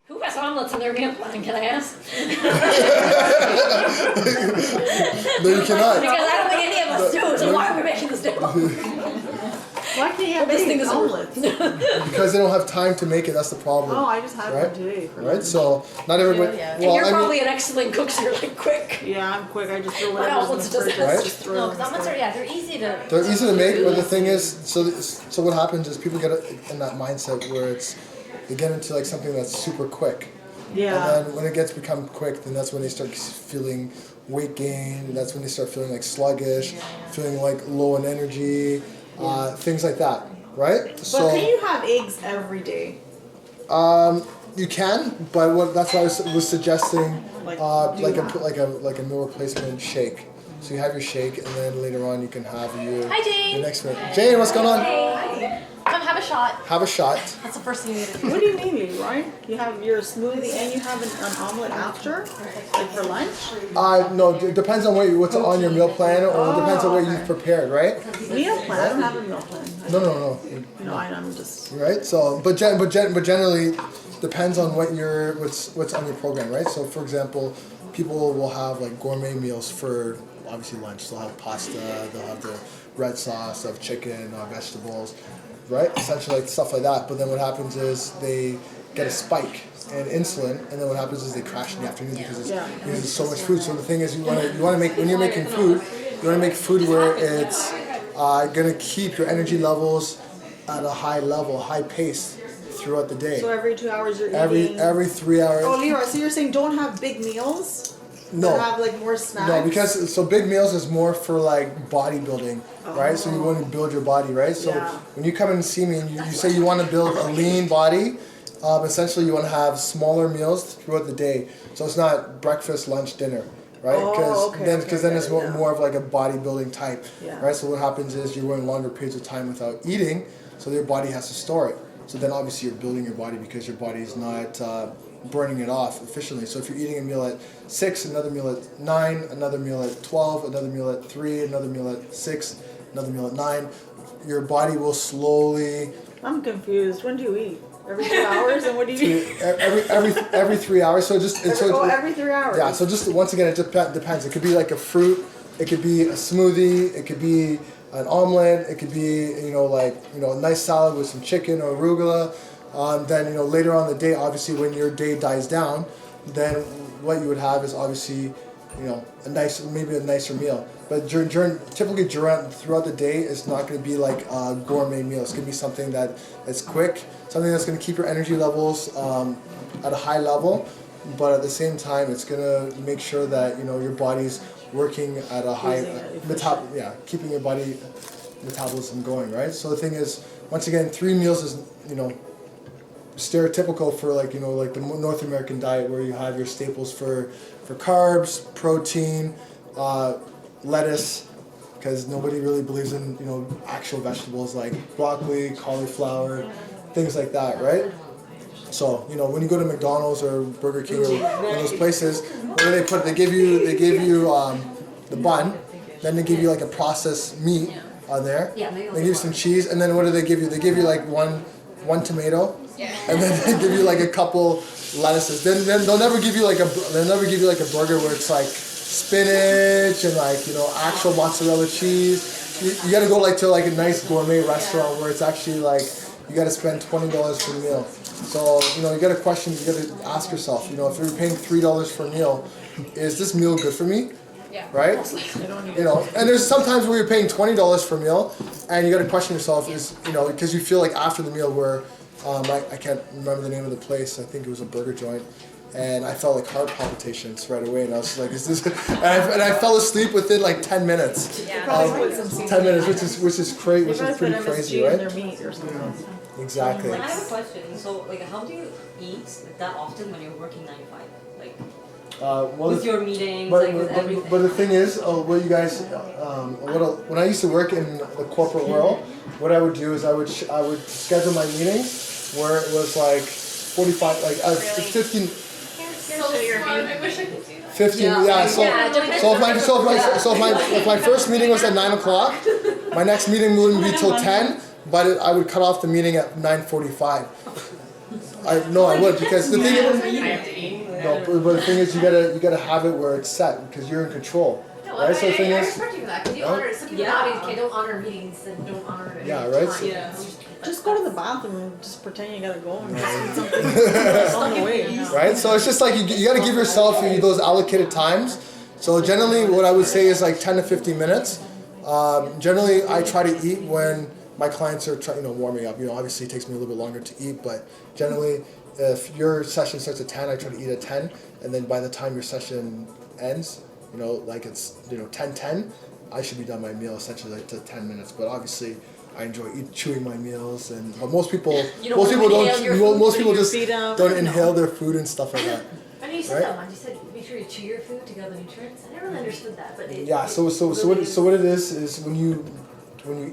Who has omelets in their meal plan, can I ask? No, you cannot. Because I don't think any of us do, so why are we making this demo? Why can't you have This thing eggs? is Omelets? Because they don't have time to make it, that's the problem. Oh, I just had Right? one today. For Right? So, not everybody. Yeah. And Well, you're I mean, probably an excellent cook, so you're like quick. Yeah, I'm quick. I just throw What whatever's in omelets the does fridge. it? Right? Just throw No, it in because the omelets are, fridge. yeah, they're easy to. they're easy to make, but the thing is, so what happens is people get in that mindset where they get into like something that's super quick. Yeah. And then when it become quick, then that's when they start feeling weight gain. That's when they start feeling like sluggish, feeling like low in energy, things like that, right? But can you have eggs every day? You can, but that's why I was suggesting like a meal replacement shake. So you have your shake, and then later on you can have your Hi, Jane. your next meal. Jane, what's going on? Hey. Come have a shot. Have a shot. That's the first thing you need to do. What do you mean, Leroy? You have your smoothie and you have an omelet after? Like for lunch? No, it depends on what's on your meal plan, or it depends on what you've prepared, right? Meal plan? I don't have a meal plan. No. No, I'm just... Right. So, but generally, depends on what's on your program, right? So, for example, people will have like gourmet meals for obviously lunch. They'll have pasta, they'll have the red sauce, they'll have chicken, vegetables, right? Essentially like stuff like that. But then what happens is they get a spike in insulin, and then what happens is they crash in the afternoon because there's so much food. So the thing is, you want to make, when you're making food, you want to make food where it's gonna keep your energy levels at a high level, high pace throughout the day. So every 2 hours you're eating... Every 3 hours. Oh, Leroy, so you're saying don't have big meals? No. But have like more snacks? No, because so big meals is more for like bodybuilding, right? So you want to build your body, right? So when you come in and see me and you say you want to build a lean body, essentially you want to have smaller meals throughout the day. So it's not breakfast, lunch, dinner, right? Because then it's more of like a bodybuilding type, right? So what happens is you're going longer periods of time without eating, so your body has to store it. So then obviously you're building your body because your body is not burning it off efficiently. So if you're eating a meal at 6, another meal at 9, another meal at 12, another meal at 3, another meal at 6, another meal at 9, your body will slowly... I'm confused. When do you eat? Every 2 hours? And what do you eat? Every 3 hours. So just every 3 hours. Yeah. So just once again, it depends. It could be like a fruit. It could be a smoothie. It could be an omelet. It could be a nice salad with some chicken or arugula. Then later on in the day, obviously when your day dies down, then what you would have is obviously a nicer meal. But typically throughout the day, it's not going to be like a gourmet meal. It's going to be something that's quick, something that's going to keep your energy levels at a high level, but at the same time, it's going to make sure that your body's working at a high keeping your body metabolism going, right? So the thing is, once again, 3 meals is stereotypical for like the North American diet, where you have your staples for carbs, protein, lettuce, because nobody really believes in actual vegetables like broccoli, cauliflower, things like that, right? So when you go to McDonald's or Burger King or one of those places, what do they put? They give you the bun, then they give you like a processed meat on there. They give you some cheese, and then what do they give you? They give you like one tomato, and then they give you like a couple lettuces. Then they'll never give you like a burger where it's like spinach and like actual mozzarella cheese. You got to go like to like a nice gourmet restaurant where it's actually like you got to spend $20 for a meal. So you got to question. You got to ask yourself. If you're paying $3 for a meal, is this meal good for me? Yeah. Right? And there's sometimes where you're paying $20 for a meal, and you got to question yourself, because you feel like after the meal where, I can't remember the name of the place, I think it was a burger joint, and I felt like heart palpitations right away, and I was like, is this, and I fell asleep within like 10 minutes. 10 minutes, which is crazy, which is pretty crazy, right? Exactly. I have a question. So, how do you eat that often when you're working 9 to 5? With your meetings, with everything. But the thing is, what you guys, when I used to work in the corporate world, what I would do is I would schedule my meetings where it was like 45, 15. 15, yeah. So if my first meeting was at 9 o'clock, my next meeting wouldn't be till 10. but I would cut off the meeting at 9:45. I would, because the thing is, but the thing is, you gotta have it where it's set because you're in control. No, right? So the thing I is, respect you for that because you honor. Some people nowadays don't honor meetings and don't honor it. yeah, right. Just go to the bathroom and just pretend you gotta go and just eat something on the way. Right? So it's just like you got to give yourself those allocated times. So generally what I would say is like 10 to 15 minutes. Generally I try to eat when my clients are warming up. Obviously it takes me a little bit longer to eat, but generally if your session starts at 10, I try to eat at 10, and then by the time your session ends, like it's 10:10, I should be done my meal essentially like to 10 minutes. But obviously I enjoy chewing my meals, but most people just don't inhale their food and stuff like that. I know you said that once. You said make sure you chew your food to get the nutrients. I never really understood that, but what it is when you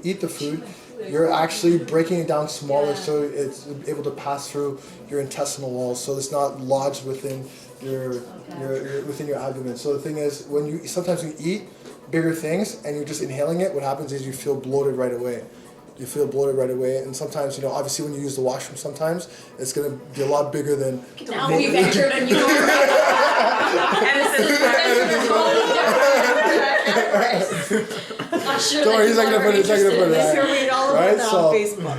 eat the food, you're actually breaking it down smaller so it's able to pass through your intestinal walls, so it's not lodged within your abdomen. So the thing is, sometimes you eat bigger things and you're just inhaling it, what happens is you feel bloated right away. And sometimes, obviously when you use the washroom sometimes, it's going to be a lot bigger than... Now we've entered a new Don't worry, he's not going to put it This year we all right? on So, Facebook.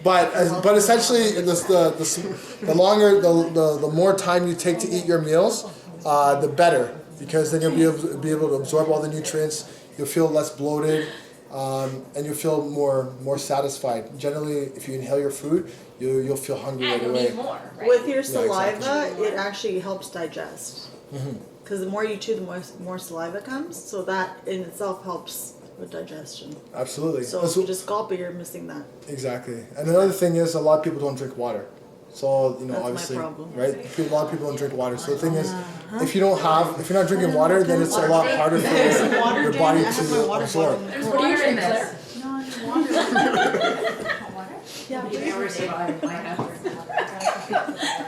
but essentially, the longer, the more time you take to eat your meals, the better, because then you'll be able to absorb all the nutrients. You'll feel less bloated, and you'll feel more satisfied. Generally, if you inhale your food, you'll feel hungry right away. More, right? With your saliva, it actually helps digest. Because the more you chew, the more saliva comes. So that in itself helps with digestion. Absolutely. So if you just gulp it, you're missing that. Exactly. And another thing is, a lot of people don't drink water. So That's obviously, my problem. right? A lot of people don't drink water. So the thing is, if you're not drinking water, then it's a lot harder for your body to absorb. What do you drink, Claire? Yeah.